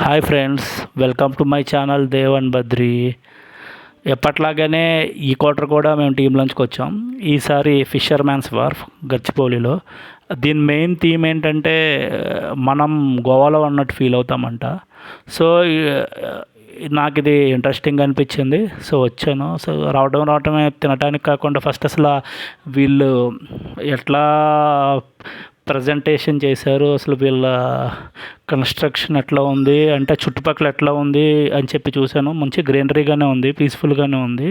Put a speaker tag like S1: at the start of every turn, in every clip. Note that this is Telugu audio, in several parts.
S1: Hi friends, welcome to my channel Dev and Badri. ఎప్పట్లాగానే ఈ క్వార్టర్ కూడా మేము టీం లంచ్కి వచ్చాం. ఈసారి ఫిషర్ మ్యాన్స్ వార్ఫ్ గచ్చిబౌలిలో. దీని మెయిన్ థీమ్ ఏంటంటే మనం గోవాలో ఉన్నట్టు ఫీల్ అవుతామంట. సో నాకు ఇది ఇంట్రెస్టింగ్ అనిపించింది. సో వచ్చాను. సో రావడమే తినడానికి కాకుండా ఫస్ట్ అసలు వీళ్ళు ఎట్లా ప్రజెంటేషన్ చేశారు, అసలు వీళ్ళ కన్స్ట్రక్షన్ ఎట్లా ఉంది అంటే చుట్టుపక్కల ఎట్లా ఉంది అని చెప్పి చూశాను. మంచి గ్రీనరీగానే ఉంది, పీస్ఫుల్గానే ఉంది.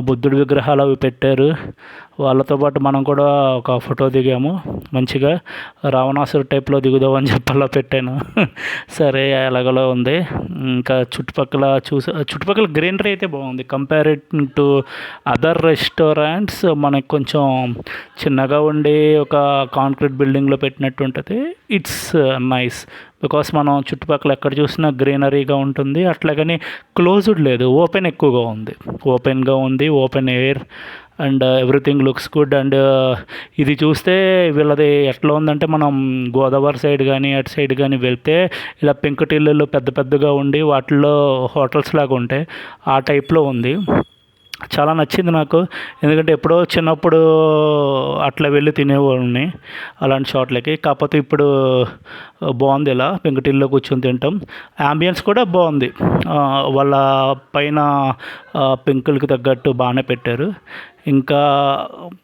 S1: బుద్ధుడి విగ్రహాలు అవి పెట్టారు. వాళ్ళతో పాటు మనం కూడా ఒక ఫోటో దిగాము. మంచిగా రావణాసురు టైప్లో దిగుదామని చెప్పి అలా పెట్టాను. సరే ఎలాగలో ఉంది. ఇంకా చుట్టుపక్కల గ్రీనరీ అయితే బాగుంది. కంపేరింగ్ టు అదర్ రెస్టారెంట్స్ మనకి కొంచెం చిన్నగా ఉండి ఒక కాంక్రీట్ బిల్డింగ్లో పెట్టినట్టు ఉంటుంది. ఇట్స్ నైస్ బికాస్ మనం చుట్టుపక్కల ఎక్కడ చూసినా గ్రీనరీగా ఉంటుంది. అట్లాగని క్లోజ్డ్ లేదు, ఓపెన్ ఎక్కువగా ఉంది. Open air and everything looks good. And ఇది చూస్తే వీళ్ళది ఎట్లా ఉందంటే మనం గోదావరి సైడ్ కానీ అటు సైడ్ కానీ వెళ్తే ఇలా పెంకుటిల్లులు పెద్ద పెద్దగా ఉండి వాటిల్లో హోటల్స్ లాగా ఉంటాయి, ఆ టైప్లో ఉంది. చాలా నచ్చింది నాకు. ఎందుకంటే ఎప్పుడో చిన్నప్పుడు అట్లా వెళ్ళి తినేవాడిని అలాంటి చోట్లకి. కాకపోతే ఇప్పుడు బాగుంది, ఇలా పెంకుటిల్లో కూర్చొని తింటాం. యాంబియన్స్ కూడా బాగుంది. వాళ్ళ పైన పెంకులకి తగ్గట్టు బాగానే పెట్టారు. ఇంకా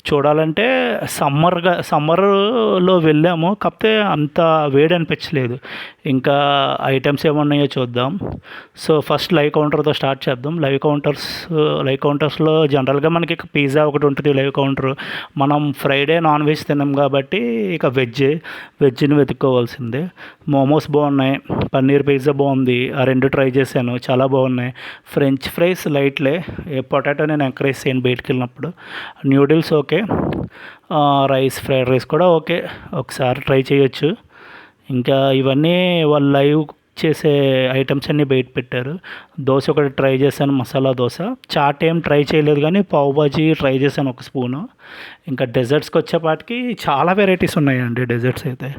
S1: చూడాలంటే సమ్మర్లో వెళ్ళాము, కాకపోతే అంత వేడి అనిపించలేదు. ఇంకా ఐటమ్స్ ఏమున్నాయో చూద్దాం. సో ఫస్ట్ లైవ్ కౌంటర్తో స్టార్ట్ చేద్దాం. లైవ్ కౌంటర్స్లో జనరల్గా మనకి పిజ్జా ఒకటి ఉంటుంది లైవ్ కౌంటర్. మనం ఫ్రైడే నాన్ వెజ్ తిన్నాం కాబట్టి ఇక వెజ్ని వెతుక్కోవాల్సిందే. మోమోస్ బాగున్నాయి, పన్నీర్ పిజ్జా బాగుంది, ఆ రెండు ట్రై చేశాను, చాలా బాగున్నాయి. ఫ్రెంచ్ ఫ్రైస్ లైట్లే, పొటాటో నేను ఎంకరేజ్ చేయను బయటికి వెళ్ళినప్పుడు. న్యూడిల్స్ ఓకే, ఫ్రైడ్ రైస్ కూడా ఓకే, ఒకసారి ట్రై చేయొచ్చు. ఇంకా ఇవన్నీ వాళ్ళు లైవ్ చేసే ఐటమ్స్ అన్నీ బయట పెట్టారు. దోశ ఒకటి ట్రై చేశాను, మసాలా దోశ. చాట్ ఏం ట్రై చేయలేదు కానీ పావు బాజీ ట్రై చేశాను ఒక స్పూను. ఇంకా డెజర్ట్స్కి వచ్చేపాటికి చాలా వెరైటీస్ ఉన్నాయండి. డెజర్ట్స్ అయితే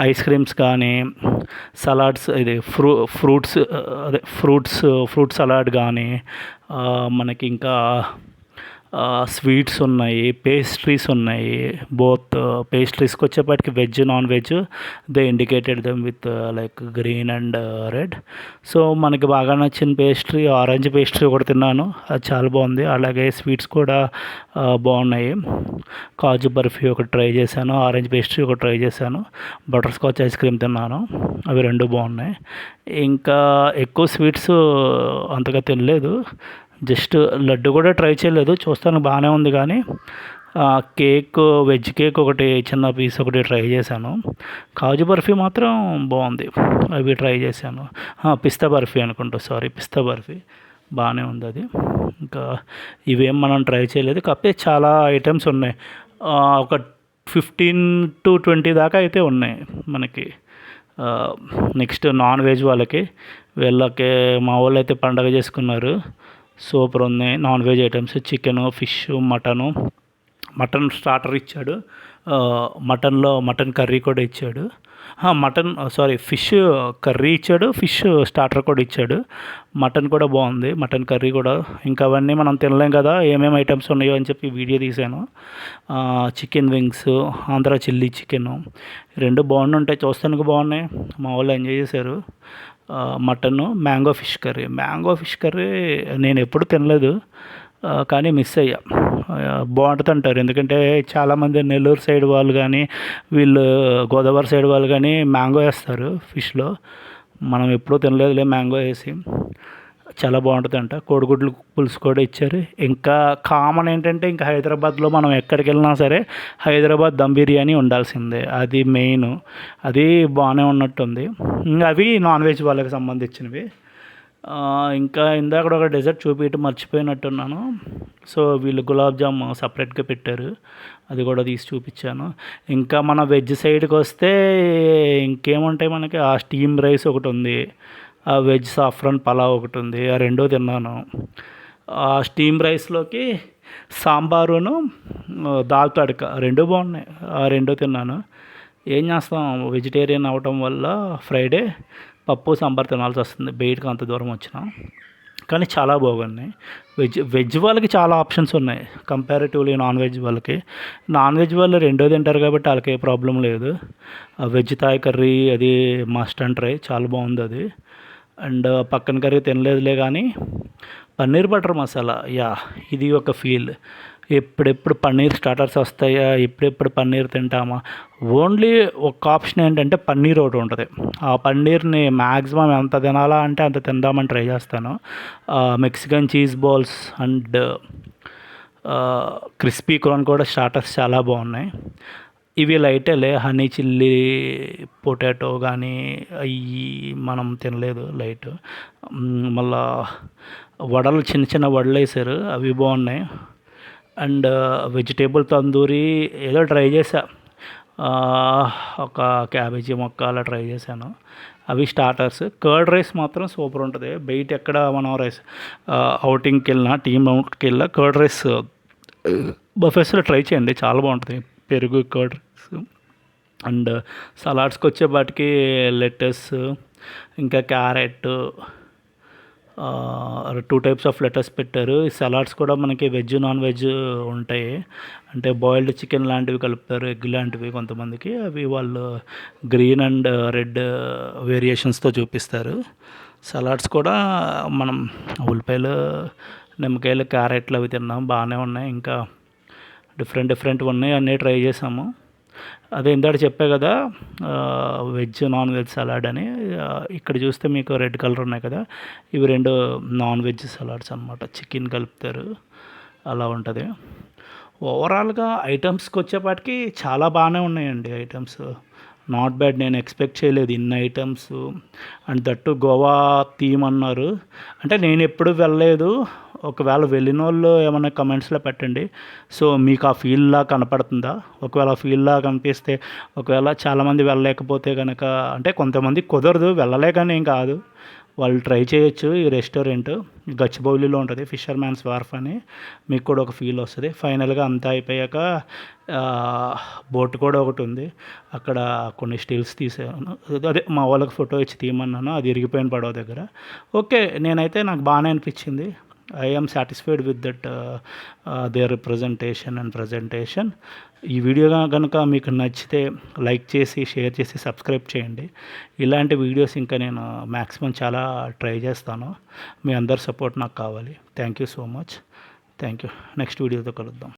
S1: ఐస్ క్రీమ్స్ కానీ సలాడ్స్, ఇది ఫ్రూట్ సలాడ్ కానీ మనకి ఇంకా స్వీట్స్ ఉన్నాయి, పేస్ట్రీస్ ఉన్నాయి. బోత్ పేస్ట్రీస్కి వచ్చేపాటికి veg non veg they indicated them with like green and red. So మనకి బాగా నచ్చిన పేస్ట్రీ ఆరెంజ్ పేస్ట్రీ ఒకటి తిన్నాను, అది చాలా బాగుంది. అలాగే స్వీట్స్ కూడా బాగున్నాయి. కాజు బర్ఫీ ఒకటి ట్రై చేశాను, ఆరెంజ్ పేస్ట్రీ ఒకటి ట్రై చేశాను, బటర్ స్కాచ్ ఐస్ క్రీమ్ తిన్నాను, అవి రెండు బాగున్నాయి. ఇంకా ఎక్కువ స్వీట్స్ అంతగా తినలేదు. జస్ట్ లడ్డు కూడా ట్రై చేయలేదు, చూస్తాను బాగానే ఉంది. కానీ వెజ్ కేక్ ఒకటి చిన్న పీస్ ఒకటి ట్రై చేశాను. కాజు బర్ఫీ మాత్రం బాగుంది, అవి ట్రై చేశాను. పిస్తా బర్ఫీ బాగానే ఉంది అది. ఇంకా ఇవేం మనం ట్రై చేయలేదు, కాకపోతే చాలా ఐటమ్స్ ఉన్నాయి. ఒక 15 to 20 దాకా అయితే ఉన్నాయి మనకి. నెక్స్ట్ నాన్ వెజ్ వీళ్ళకి మా వాళ్ళు అయితే పండగ చేసుకున్నారు. సూపర్ ఉన్నాయి non veg items. Chicken, fish, mutton starter ఇచ్చాడు. మటన్ కర్రీ కూడా ఇచ్చాడు. ఫిష్ కర్రీ ఇచ్చాడు, ఫిష్ స్టార్టర్ కూడా ఇచ్చాడు. మటన్ కూడా బాగుంది, మటన్ కర్రీ కూడా. ఇంకా అవన్నీ మనం తినలేం కదా, ఏమేమి ఐటమ్స్ ఉన్నాయో అని చెప్పి వీడియో తీశాను. Chicken wings, Andhra chilli chicken, రెండు బాగుంటాయి, చూస్తానికి బాగున్నాయి. మా వాళ్ళు ఎంజాయ్ చేశారు. మటన్, మ్యాంగో ఫిష్ కర్రీ నేను ఎప్పుడు తినలేదు కానీ మిస్ అయ్యా. బాగుంటుంది అంటారు, ఎందుకంటే చాలామంది నెల్లూరు సైడ్ వాళ్ళు కానీ వీళ్ళు గోదావరి సైడ్ వాళ్ళు కానీ మ్యాంగో వేస్తారు ఫిష్లో. మనం ఎప్పుడూ తినలేదులే మ్యాంగో వేసి, చాలా బాగుంటుందంట. కోడిగుడ్లు పులుసు కూడా ఇచ్చారు. ఇంకా కామన్ ఏంటంటే ఇంకా హైదరాబాద్లో మనం ఎక్కడికి వెళ్ళినా సరే హైదరాబాద్ దమ్ బిర్యానీ ఉండాల్సిందే, అది మెయిన్. అది బాగానే ఉన్నట్టుంది. ఇంకా అవి నాన్ వెజ్ వాళ్ళకి సంబంధించినవి. ఇంకా ఇందాక ఒక డెజర్ట్ చూపించడం మర్చిపోయినట్టున్నాను. సో వీళ్ళు గులాబ్ జామ్ సపరేట్గా పెట్టారు, అది కూడా తీసి చూపించాను. ఇంకా మన వెజ్ సైడ్కి వస్తే ఇంకేముంటాయి మనకి, ఆ స్టీమ్ రైస్ ఒకటి ఉంది, ఆ వెజ్ సాఫ్రాన్ పలావ్ ఒకటి ఉంది, ఆ రెండో తిన్నాను. ఆ స్టీమ్ రైస్లోకి సాంబారును దాల్ తడక రెండు బాగున్నాయి, ఆ రెండో తిన్నాను. ఏం చేస్తాం, వెజిటేరియన్ అవటం వల్ల ఫ్రైడే పప్పు సాంబార్ తినాల్సి వస్తుంది బయటకు అంత దూరం వచ్చినా. కానీ చాలా బాగున్నాయి. వెజ్ వాళ్ళకి చాలా ఆప్షన్స్ ఉన్నాయి కంపారిటివ్లీ నాన్ వెజ్ వాళ్ళకి. నాన్ వెజ్ వాళ్ళు రెండో తింటారు కాబట్టి వాళ్ళకి ఏ ప్రాబ్లం లేదు. వెజ్ థాయ్ కర్రీ అది మస్ట్ అండ్ ట్రై, చాలా బాగుంది అది. అండ్ పక్కన కర్రీ తినలేదులే కానీ పన్నీర్ బటర్ మసాలా ఇది ఒక ఫీల్. ఎప్పుడెప్పుడు పన్నీర్ స్టార్టర్స్ వస్తాయా, ఎప్పుడెప్పుడు పన్నీర్ తింటామా. ఓన్లీ ఒక ఆప్షన్ ఏంటంటే పన్నీర్ ఒకటి ఉంటుంది. ఆ పన్నీర్ని మ్యాక్సిమం ఎంత తినాలా అంటే అంత తిందామని ట్రై చేస్తాను. Mexican cheese balls and crispy corn కూడా స్టార్టర్స్ చాలా బాగున్నాయి. ఇవి లైటేలే, హనీ చిల్లీ పొటాటో కానీ అవి మనం తినలేదు లైట్. మళ్ళా వడలు చిన్న చిన్న వడలు వేసారు, అవి బాగున్నాయి. అండ్ వెజిటేబుల్ తందూరి ఏదో ట్రై చేసా, ఒక క్యాబేజీ మొక్క అలా ట్రై చేశాను. అవి స్టార్టర్స్. కర్డ్ రైస్ మాత్రం సూపర్ ఉంటుంది. బయట ఎక్కడ మనం రైస్ అవుటింగ్కి వెళ్ళినా, టీమ్ అవుట్కి వెళ్ళినా కర్డ్ రైస్ బఫెస్లో ట్రై చేయండి, చాలా బాగుంటుంది. పెరుగు కర్డ్ రైస్. అండ్ సలాడ్స్కి వచ్చేపాటికి లెటస్, ఇంకా క్యారెట్, 2 టైప్స్ ఆఫ్ లెటర్స్ పెట్టారు. ఈ సలాడ్స్ కూడా మనకి వెజ్ నాన్ వెజ్ ఉంటాయి. అంటే బాయిల్డ్ చికెన్ లాంటివి కలుపుతారు, ఎగ్ లాంటివి కొంతమందికి. అవి వాళ్ళు గ్రీన్ అండ్ రెడ్ వేరియేషన్స్తో చూపిస్తారు. సలాడ్స్ కూడా మనం ఉల్లిపాయలు, నిమ్మకాయలు, క్యారెట్లు అవి తిన్నాం, బాగానే ఉన్నాయి. ఇంకా డిఫరెంట్ ఉన్నాయి, అన్నీ ట్రై చేసాము. అదే ఇందాక చెప్పా కదా, వెజ్ నాన్ వెజ్ సలాడ్ అని. ఇక్కడ చూస్తే మీకు రెడ్ కలర్ ఉన్నాయి కదా, ఇవి 2 నాన్ వెజ్ సలాడ్స్ అనమాట. చికెన్ కలుపుతారు, అలా ఉంటుంది. ఓవరాల్గా ఐటమ్స్కి వచ్చేపాటికి చాలా బాగానే ఉన్నాయండి ఐటమ్స్. Not bad. నేను ఎక్స్పెక్ట్ చేయలేదు ఇన్ని items. And that Goa theme అన్నారు. అంటే నేను ఎప్పుడు వెళ్ళలేదు, ఒకవేళ వెళ్ళిన వాళ్ళు ఏమైనా కమెంట్స్లో పెట్టండి. సో మీకు ఆ ఫీల్లా కనపడుతుందా? ఒకవేళ ఆ ఫీల్లా కనిపిస్తే, ఒకవేళ చాలామంది వెళ్ళలేకపోతే కనుక, అంటే కొంతమంది కుదరదు, వెళ్ళలేకని ఏం కాదు, వాళ్ళు ట్రై చేయొచ్చు. ఈ రెస్టారెంట్ గచ్చిబౌలిలో ఉంటుంది, ఫిషర్మ్యాన్స్ వార్ఫ్ అని. మీకు కూడా ఒక ఫీల్ వస్తుంది. ఫైనల్గా అంతా అయిపోయాక బోట్ కూడా ఒకటి ఉంది, అక్కడ కొన్ని స్టిల్స్ తీసాను. అదే మా వాళ్ళకి ఫోటో ఇచ్చి తీయమన్నాను, అది ఇరిగిపోయిన పడవ దగ్గర. ఓకే, నేనైతే నాకు బాగానే అనిపించింది. I am satisfied with that their representation and presentation. ఈ వీడియో కనుక మీకు నచ్చితే లైక్ చేసి, షేర్ చేసి, సబ్స్క్రైబ్ చేయండి. ఇలాంటి వీడియోస్ ఇంకా నేను మ్యాక్సిమం చాలా ట్రై చేస్తాను. మీ అందరి సపోర్ట్ నాకు కావాలి. Thank you so much. Thank you. Next వీడియోతో కలుద్దాం.